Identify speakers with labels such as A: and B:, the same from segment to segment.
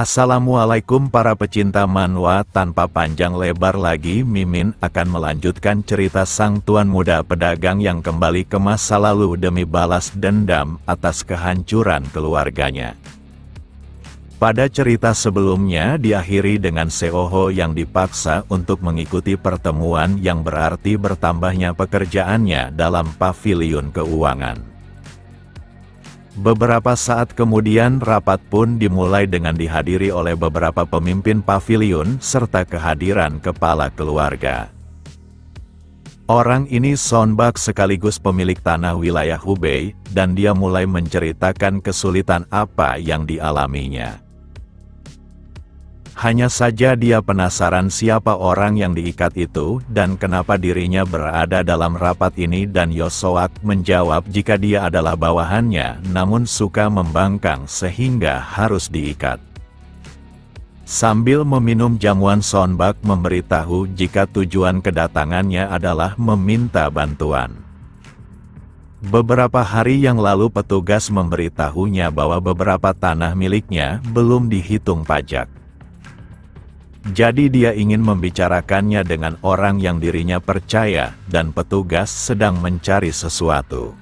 A: Assalamualaikum para pecinta manhwa. Tanpa panjang lebar lagi, Mimin akan melanjutkan cerita sang tuan muda pedagang yang kembali ke masa lalu demi balas dendam atas kehancuran keluarganya. Pada cerita sebelumnya diakhiri dengan Seoho yang dipaksa untuk mengikuti pertemuan yang berarti bertambahnya pekerjaannya dalam paviliun keuangan. Beberapa saat kemudian rapat pun dimulai dengan dihadiri oleh beberapa pemimpin paviliun serta kehadiran kepala keluarga. Orang ini Sonbak sekaligus pemilik tanah wilayah Hubei, dan dia mulai menceritakan kesulitan apa yang dialaminya. Hanya saja dia penasaran siapa orang yang diikat itu dan kenapa dirinya berada dalam rapat ini, dan Yosoak menjawab jika dia adalah bawahannya namun suka membangkang sehingga harus diikat. Sambil meminum jamuan, Sonbak memberitahu jika tujuan kedatangannya adalah meminta bantuan. Beberapa hari yang lalu petugas memberitahunya bahwa beberapa tanah miliknya belum dihitung pajak. Jadi dia ingin membicarakannya dengan orang yang dirinya percaya, dan petugas sedang mencari sesuatu.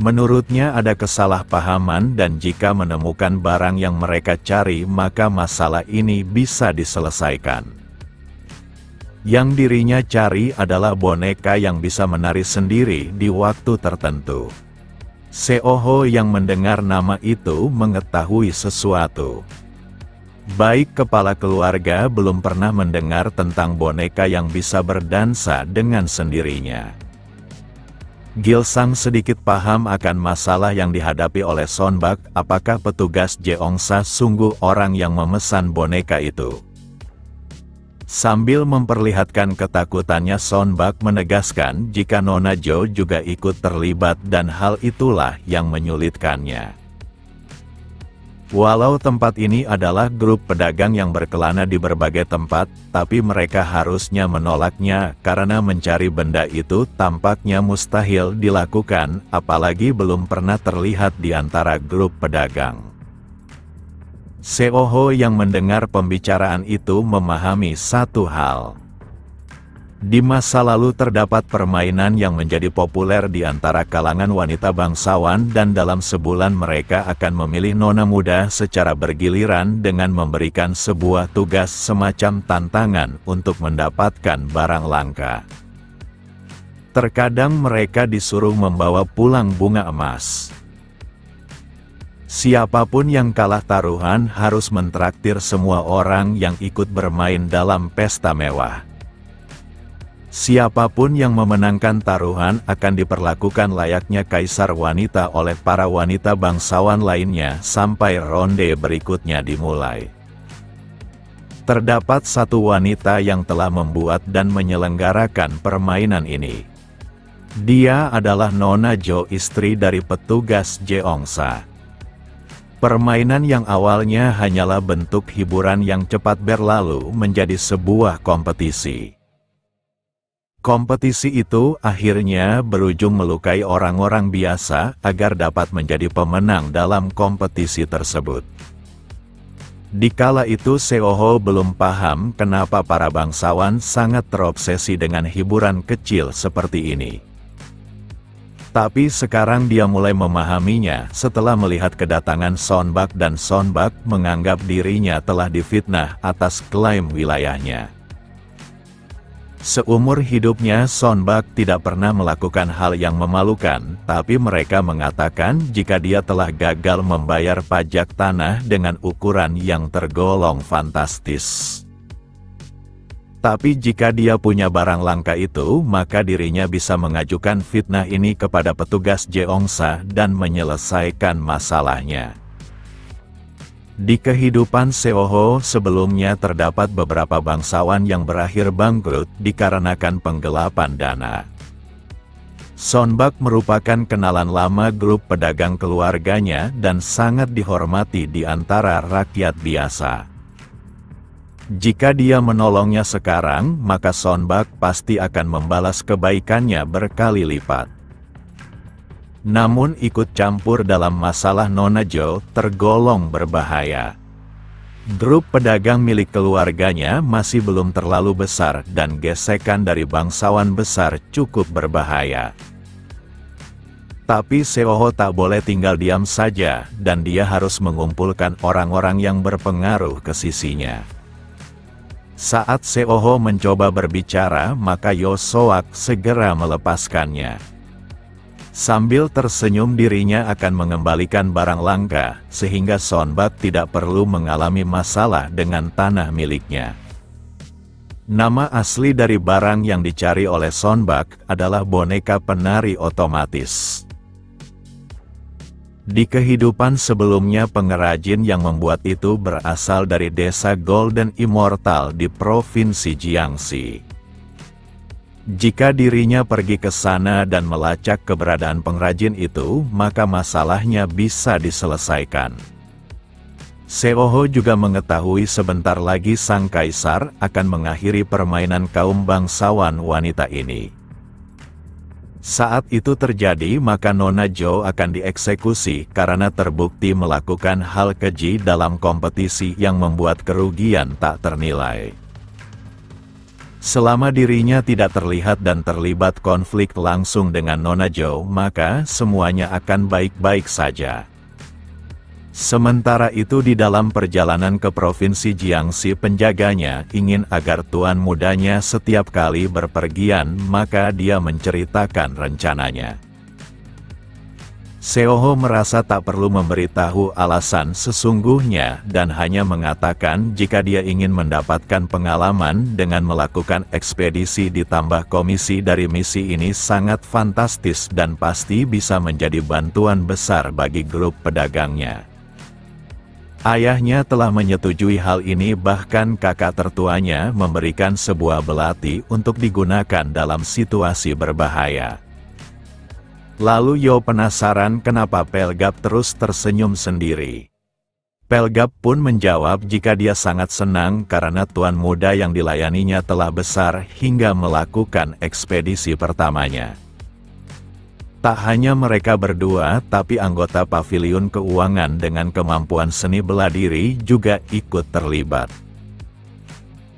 A: Menurutnya ada kesalahpahaman, dan jika menemukan barang yang mereka cari maka masalah ini bisa diselesaikan. Yang dirinya cari adalah boneka yang bisa menari sendiri di waktu tertentu. Seoho yang mendengar nama itu mengetahui sesuatu. Baik kepala keluarga belum pernah mendengar tentang boneka yang bisa berdansa dengan sendirinya. Gilsang sedikit paham akan masalah yang dihadapi oleh Sonbak. Apakah petugas Jeongsa sungguh orang yang memesan boneka itu? Sambil memperlihatkan ketakutannya, Sonbak menegaskan jika Nona Jo juga ikut terlibat, dan hal itulah yang menyulitkannya. Walau tempat ini adalah grup pedagang yang berkelana di berbagai tempat, tapi mereka harusnya menolaknya karena mencari benda itu tampaknya mustahil dilakukan, apalagi belum pernah terlihat di antara grup pedagang. Seoho yang mendengar pembicaraan itu memahami satu hal. Di masa lalu terdapat permainan yang menjadi populer di antara kalangan wanita bangsawan, dan dalam sebulan mereka akan memilih nona muda secara bergiliran dengan memberikan sebuah tugas semacam tantangan untuk mendapatkan barang langka. Terkadang mereka disuruh membawa pulang bunga emas. Siapapun yang kalah taruhan harus mentraktir semua orang yang ikut bermain dalam pesta mewah. Siapapun yang memenangkan taruhan akan diperlakukan layaknya kaisar wanita oleh para wanita bangsawan lainnya sampai ronde berikutnya dimulai. Terdapat satu wanita yang telah membuat dan menyelenggarakan permainan ini. Dia adalah Nona Jo, istri dari petugas Jeongsa. Permainan yang awalnya hanyalah bentuk hiburan yang cepat berlalu menjadi sebuah kompetisi. Kompetisi itu akhirnya berujung melukai orang-orang biasa agar dapat menjadi pemenang dalam kompetisi tersebut. Dikala itu Seoho belum paham kenapa para bangsawan sangat terobsesi dengan hiburan kecil seperti ini. Tapi sekarang dia mulai memahaminya setelah melihat kedatangan Sonbak, dan Sonbak menganggap dirinya telah difitnah atas klaim wilayahnya. Seumur hidupnya Sonbak tidak pernah melakukan hal yang memalukan, tapi mereka mengatakan jika dia telah gagal membayar pajak tanah dengan ukuran yang tergolong fantastis. Tapi jika dia punya barang langka itu, maka dirinya bisa mengajukan fitnah ini kepada petugas Jeongsa dan menyelesaikan masalahnya. Di kehidupan Seoho sebelumnya terdapat beberapa bangsawan yang berakhir bangkrut dikarenakan penggelapan dana. Sonbak merupakan kenalan lama grup pedagang keluarganya dan sangat dihormati di antara rakyat biasa. Jika dia menolongnya sekarang, maka Sonbak pasti akan membalas kebaikannya berkali lipat. Namun ikut campur dalam masalah Nona Jo tergolong berbahaya. Grup pedagang milik keluarganya masih belum terlalu besar dan gesekan dari bangsawan besar cukup berbahaya. Tapi Seoho tak boleh tinggal diam saja, dan dia harus mengumpulkan orang-orang yang berpengaruh ke sisinya. Saat Seoho mencoba berbicara, maka Yo Soak segera melepaskannya. Sambil tersenyum dirinya akan mengembalikan barang langka, sehingga Sonbak tidak perlu mengalami masalah dengan tanah miliknya. Nama asli dari barang yang dicari oleh Sonbak adalah boneka penari otomatis. Di kehidupan sebelumnya pengrajin yang membuat itu berasal dari desa Golden Immortal di Provinsi Jiangxi. Jika dirinya pergi ke sana dan melacak keberadaan pengrajin itu, maka masalahnya bisa diselesaikan. Seoho juga mengetahui sebentar lagi sang kaisar akan mengakhiri permainan kaum bangsawan wanita ini. Saat itu terjadi, maka Nona Jo akan dieksekusi karena terbukti melakukan hal keji dalam kompetisi yang membuat kerugian tak ternilai. Selama dirinya tidak terlihat dan terlibat konflik langsung dengan Nona Jo, maka semuanya akan baik-baik saja. Sementara itu di dalam perjalanan ke Provinsi Jiangxi, penjaganya ingin agar tuan mudanya setiap kali berpergian, maka dia menceritakan rencananya. Seoho merasa tak perlu memberitahu alasan sesungguhnya dan hanya mengatakan jika dia ingin mendapatkan pengalaman dengan melakukan ekspedisi ditambah komisi dari misi ini sangat fantastis dan pasti bisa menjadi bantuan besar bagi grup pedagangnya. Ayahnya telah menyetujui hal ini, bahkan kakak tertuanya memberikan sebuah belati untuk digunakan dalam situasi berbahaya. Lalu Yo penasaran kenapa Pelgap terus tersenyum sendiri. Pelgap pun menjawab jika dia sangat senang karena tuan muda yang dilayaninya telah besar hingga melakukan ekspedisi pertamanya. Tak hanya mereka berdua, tapi anggota paviliun keuangan dengan kemampuan seni bela diri juga ikut terlibat.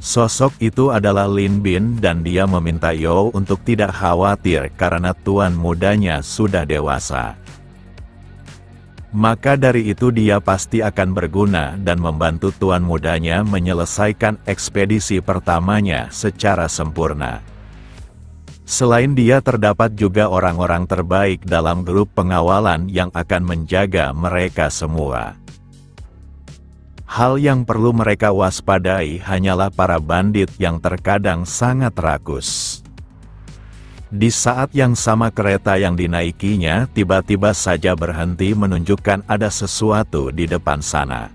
A: Sosok itu adalah Lin Bin dan dia meminta Yo untuk tidak khawatir karena tuan mudanya sudah dewasa. Maka dari itu dia pasti akan berguna dan membantu tuan mudanya menyelesaikan ekspedisi pertamanya secara sempurna. Selain dia terdapat juga orang-orang terbaik dalam grup pengawalan yang akan menjaga mereka semua. Hal yang perlu mereka waspadai hanyalah para bandit yang terkadang sangat rakus. Di saat yang sama kereta yang dinaikinya tiba-tiba saja berhenti menunjukkan ada sesuatu di depan sana.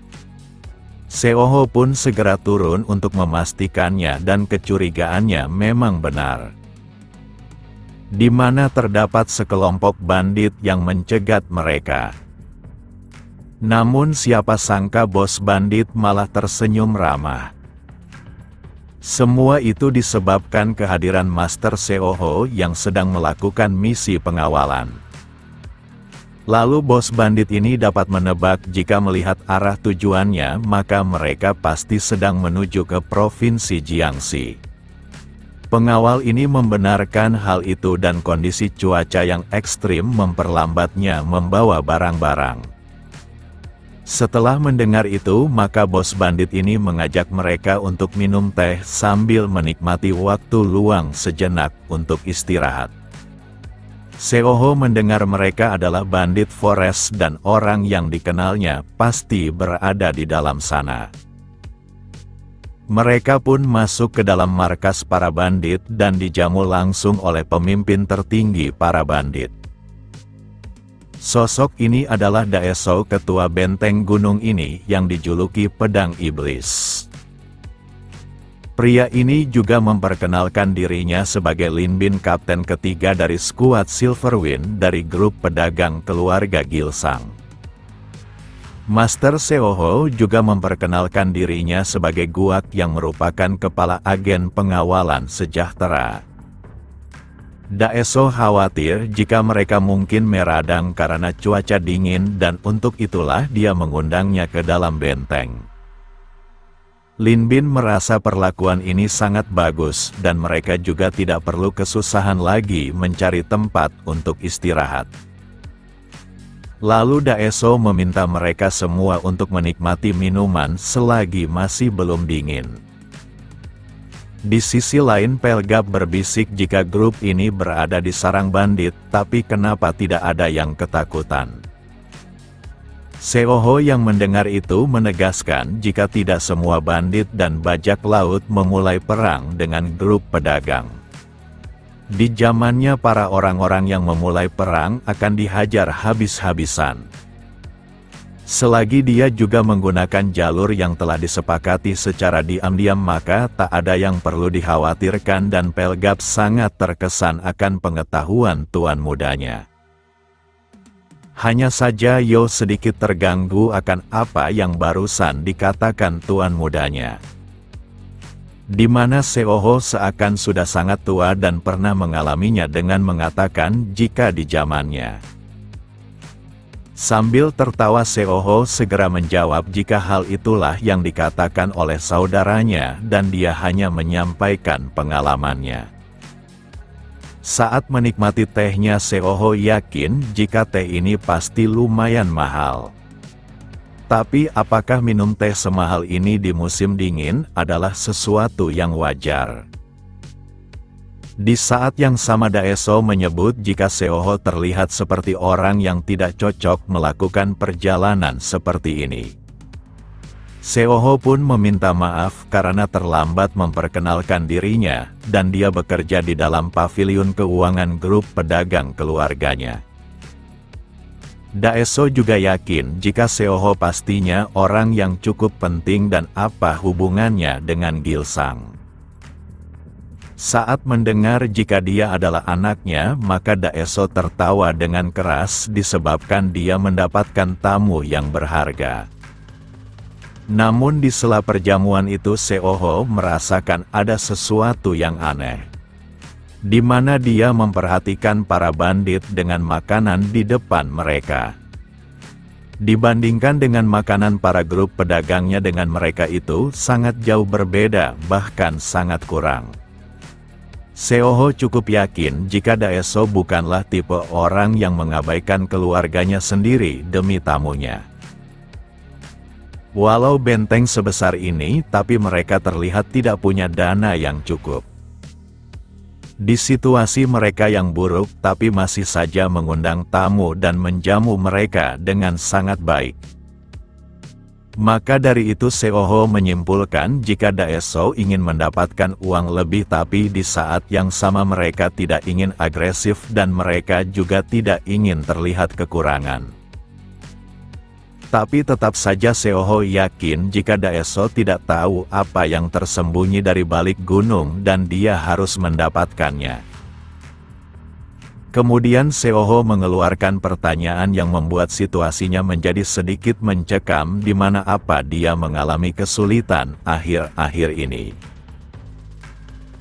A: Seoho pun segera turun untuk memastikannya dan kecurigaannya memang benar. Di mana terdapat sekelompok bandit yang mencegat mereka. Namun siapa sangka bos bandit malah tersenyum ramah. Semua itu disebabkan kehadiran Master Seoho yang sedang melakukan misi pengawalan. Lalu bos bandit ini dapat menebak jika melihat arah tujuannya, maka mereka pasti sedang menuju ke Provinsi Jiangxi. Pengawal ini membenarkan hal itu dan kondisi cuaca yang ekstrim memperlambatnya membawa barang-barang. Setelah mendengar itu, maka bos bandit ini mengajak mereka untuk minum teh sambil menikmati waktu luang sejenak untuk istirahat. Seoho mendengar mereka adalah bandit forest dan orang yang dikenalnya pasti berada di dalam sana. Mereka pun masuk ke dalam markas para bandit dan dijamu langsung oleh pemimpin tertinggi para bandit. Sosok ini adalah Daesho, ketua benteng gunung ini yang dijuluki Pedang Iblis. Pria ini juga memperkenalkan dirinya sebagai Lin Bin, kapten ketiga dari skuad Silverwind dari grup pedagang keluarga Gilsang. Master Seoho juga memperkenalkan dirinya sebagai Guak yang merupakan kepala agen pengawalan sejahtera. Daesho khawatir jika mereka mungkin meradang karena cuaca dingin dan untuk itulah dia mengundangnya ke dalam benteng. Lin Bin merasa perlakuan ini sangat bagus dan mereka juga tidak perlu kesusahan lagi mencari tempat untuk istirahat. Lalu Daeseo meminta mereka semua untuk menikmati minuman selagi masih belum dingin. Di sisi lain Pelgap berbisik jika grup ini berada di sarang bandit, tapi kenapa tidak ada yang ketakutan? Seoho yang mendengar itu menegaskan jika tidak semua bandit dan bajak laut memulai perang dengan grup pedagang. Di zamannya para orang-orang yang memulai perang akan dihajar habis-habisan. Selagi dia juga menggunakan jalur yang telah disepakati secara diam-diam maka tak ada yang perlu dikhawatirkan dan Pelgap sangat terkesan akan pengetahuan tuan mudanya. Hanya saja Yo sedikit terganggu akan apa yang barusan dikatakan tuan mudanya. Di mana Seoho seakan sudah sangat tua dan pernah mengalaminya dengan mengatakan jika di zamannya. Sambil tertawa Seoho segera menjawab jika hal itulah yang dikatakan oleh saudaranya dan dia hanya menyampaikan pengalamannya. Saat menikmati tehnya Seoho yakin jika teh ini pasti lumayan mahal. Tapi apakah minum teh semahal ini di musim dingin adalah sesuatu yang wajar? Di saat yang sama Daeseo menyebut jika Seoho terlihat seperti orang yang tidak cocok melakukan perjalanan seperti ini. Seoho pun meminta maaf karena terlambat memperkenalkan dirinya, dan dia bekerja di dalam paviliun keuangan grup pedagang keluarganya. Daeseo juga yakin jika Seoho pastinya orang yang cukup penting dan apa hubungannya dengan Gilsang. Saat mendengar jika dia adalah anaknya, maka Daeseo tertawa dengan keras disebabkan dia mendapatkan tamu yang berharga. Namun di sela perjamuan itu Seoho merasakan ada sesuatu yang aneh. Di mana dia memperhatikan para bandit dengan makanan di depan mereka. Dibandingkan dengan makanan para grup pedagangnya dengan mereka itu sangat jauh berbeda, bahkan sangat kurang. Seoho cukup yakin jika Daeseo bukanlah tipe orang yang mengabaikan keluarganya sendiri demi tamunya. Walau benteng sebesar ini, tapi mereka terlihat tidak punya dana yang cukup. Di situasi mereka yang buruk, tapi masih saja mengundang tamu dan menjamu mereka dengan sangat baik. Maka dari itu Seoho menyimpulkan jika Daeseo ingin mendapatkan uang lebih tapi di saat yang sama mereka tidak ingin agresif dan mereka juga tidak ingin terlihat kekurangan. Tapi tetap saja Seoho yakin jika Daeseo tidak tahu apa yang tersembunyi dari balik gunung dan dia harus mendapatkannya. Kemudian Seoho mengeluarkan pertanyaan yang membuat situasinya menjadi sedikit mencekam di mana apa dia mengalami kesulitan akhir-akhir ini.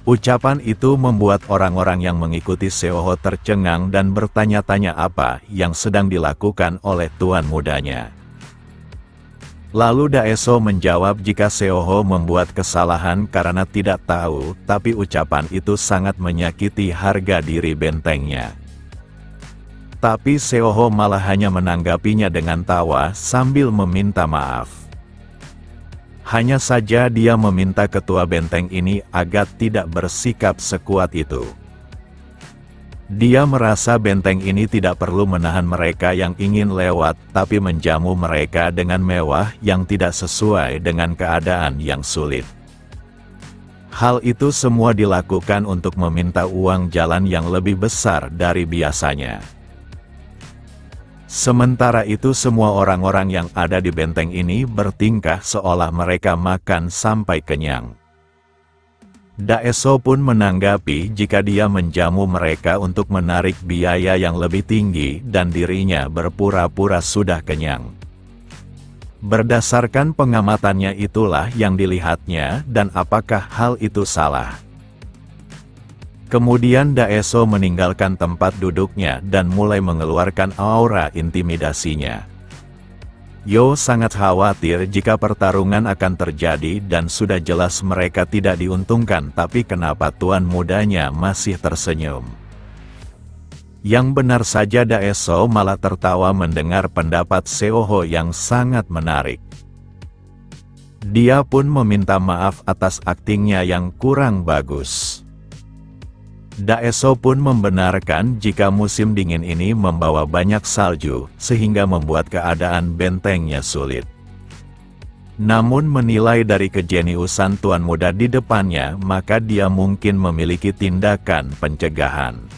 A: Ucapan itu membuat orang-orang yang mengikuti Seoho tercengang dan bertanya-tanya apa yang sedang dilakukan oleh tuan mudanya. Lalu Daeseo menjawab jika Seoho membuat kesalahan karena tidak tahu, tapi ucapan itu sangat menyakiti harga diri bentengnya. Tapi Seoho malah hanya menanggapinya dengan tawa sambil meminta maaf. Hanya saja dia meminta ketua benteng ini agar tidak bersikap sekuat itu. Dia merasa benteng ini tidak perlu menahan mereka yang ingin lewat, tapi menjamu mereka dengan mewah yang tidak sesuai dengan keadaan yang sulit. Hal itu semua dilakukan untuk meminta uang jalan yang lebih besar dari biasanya. Sementara itu semua orang-orang yang ada di benteng ini bertingkah seolah mereka makan sampai kenyang. Daeseo pun menanggapi jika dia menjamu mereka untuk menarik biaya yang lebih tinggi dan dirinya berpura-pura sudah kenyang. Berdasarkan pengamatannya itulah yang dilihatnya dan apakah hal itu salah? Kemudian Daeseo meninggalkan tempat duduknya dan mulai mengeluarkan aura intimidasinya. Yo sangat khawatir jika pertarungan akan terjadi dan sudah jelas mereka tidak diuntungkan, tapi kenapa tuan mudanya masih tersenyum? Yang benar saja Daeseo malah tertawa mendengar pendapat Seoho yang sangat menarik. Dia pun meminta maaf atas aktingnya yang kurang bagus. Daeseo pun membenarkan jika musim dingin ini membawa banyak salju, sehingga membuat keadaan bentengnya sulit. Namun menilai dari kejeniusan tuan muda di depannya, maka dia mungkin memiliki tindakan pencegahan.